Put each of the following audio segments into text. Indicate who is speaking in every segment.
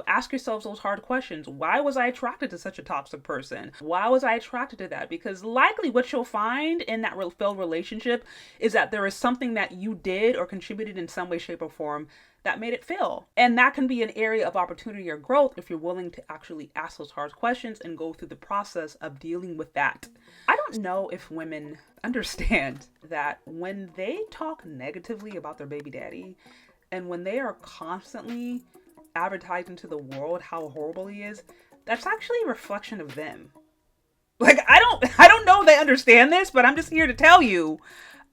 Speaker 1: Ask yourselves those hard questions. Why was I attracted to such a toxic person? Why was I attracted to that? Because likely what you'll find in that failed relationship is that there is something that you did or contributed in some way, shape, or form that made it fail. And that can be an area of opportunity or growth if you're willing to actually ask those hard questions and go through the process of dealing with that. I don't know if women understand that when they talk negatively about their baby daddy and when they are constantly advertising to the world how horrible he is, that's actually a reflection of them. Like, I don't know if they understand this, but I'm just here to tell you,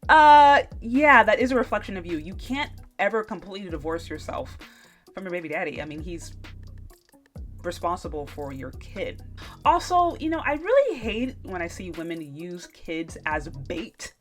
Speaker 1: yeah, that is a reflection of you. You can't ever completely divorce yourself from your baby daddy. I mean, he's responsible for your kid. Also, I really hate when I see women use kids as bait,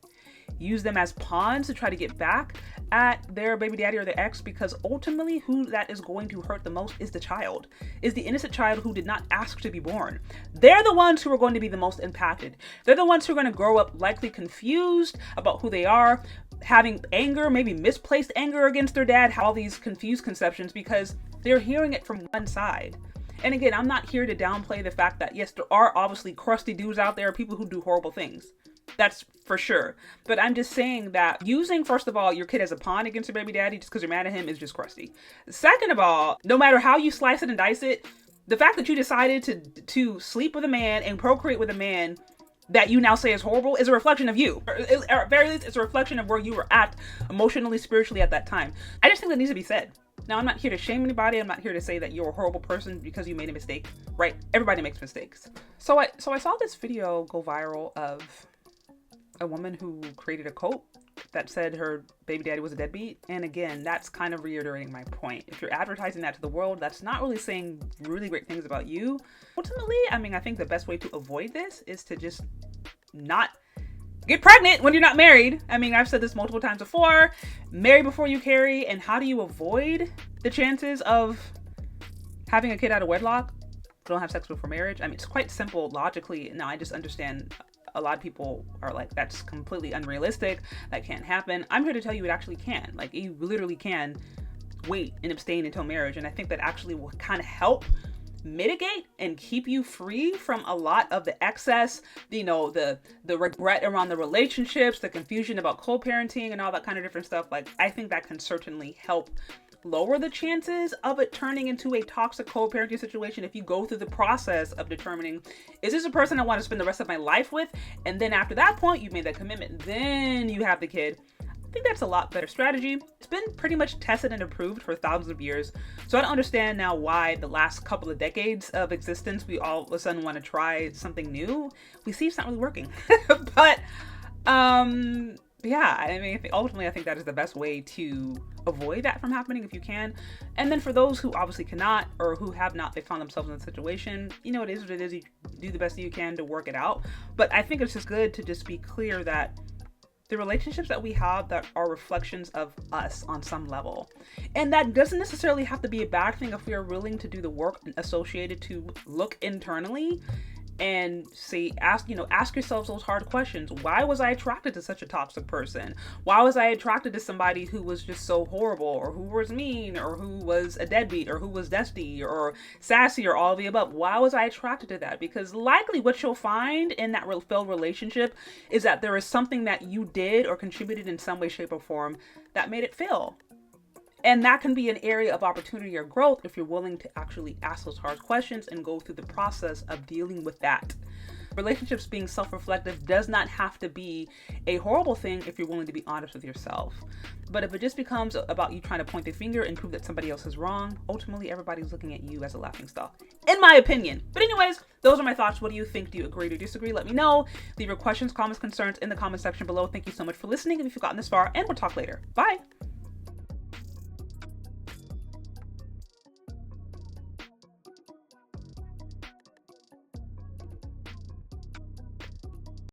Speaker 1: use them as pawns to try to get back at their baby daddy or their ex, because ultimately who that is going to hurt the most is the child, is the innocent child who did not ask to be born. They're the ones who are going to be the most impacted. They're the ones who are going to grow up likely confused about who they are, having anger, maybe misplaced anger against their dad, all these confused conceptions because they're hearing it from one side. And again, I'm not here to downplay the fact that yes, there are obviously crusty dudes out there, people who do horrible things. That's for sure. But I'm just saying that using, first of all, your kid as a pawn against your baby daddy just because you're mad at him is just crusty. Second of all, no matter how you slice it and dice it, the fact that you decided to sleep with a man and procreate with a man that you now say is horrible is a reflection of you. Or at very least, it's a reflection of where you were at emotionally, spiritually at that time. I just think that needs to be said. Now, I'm not here to shame anybody. I'm not here to say that you're a horrible person because you made a mistake, right? Everybody makes mistakes. So I saw this video go viral of a woman who created a quote that said her baby daddy was a deadbeat. And again, that's kind of reiterating my point. If you're advertising that to the world, that's not really saying really great things about you. Ultimately, I think the best way to avoid this is to just not get pregnant when you're not married. I've said this multiple times before. Marry before you carry. And how do you avoid the chances of having a kid out of wedlock? Don't have sex before marriage. It's quite simple logically. Now, I just understand a lot of people are like, that's completely unrealistic. That can't happen. I'm here to tell you it actually can. Like, you literally can wait and abstain until marriage. And I think that actually will kind of help mitigate and keep you free from a lot of the excess, the regret around the relationships, the confusion about co-parenting and all that kind of different stuff. Like, I think that can certainly help lower the chances of it turning into a toxic co-parenting situation if you go through the process of determining, is this a person I want to spend the rest of my life with? And then after that point, you've made that commitment, then you have the kid. I think that's a lot better strategy. It's been pretty much tested and approved for thousands of years. So I don't understand now why the last couple of decades of existence, we all of a sudden want to try something new. We see it's not really working. But, yeah, ultimately, I think that is the best way to avoid that from happening if you can. And then for those who obviously cannot or who have not, they found themselves in a situation, it is what it is. You do the best that you can to work it out. But I think it's just good to just be clear that the relationships that we have that are reflections of us on some level. And that doesn't necessarily have to be a bad thing if we are willing to do the work associated to look internally and ask yourselves those hard questions. Why was I attracted to such a toxic person? Why was I attracted to somebody who was just so horrible, or who was mean, or who was a deadbeat, or who was dusty, or sassy, or all of the above? Why was I attracted to that? Because likely what you'll find in that failed relationship is that there is something that you did or contributed in some way, shape, or form that made it fail. And that can be an area of opportunity or growth if you're willing to actually ask those hard questions and go through the process of dealing with that. Relationships being self-reflective does not have to be a horrible thing if you're willing to be honest with yourself. But if it just becomes about you trying to point the finger and prove that somebody else is wrong, ultimately everybody's looking at you as a laughingstock, in my opinion. But anyways, those are my thoughts. What do you think? Do you agree or disagree? Let me know. Leave your questions, comments, concerns in the comment section below. Thank you so much for listening if you've gotten this far, and we'll talk later. Bye.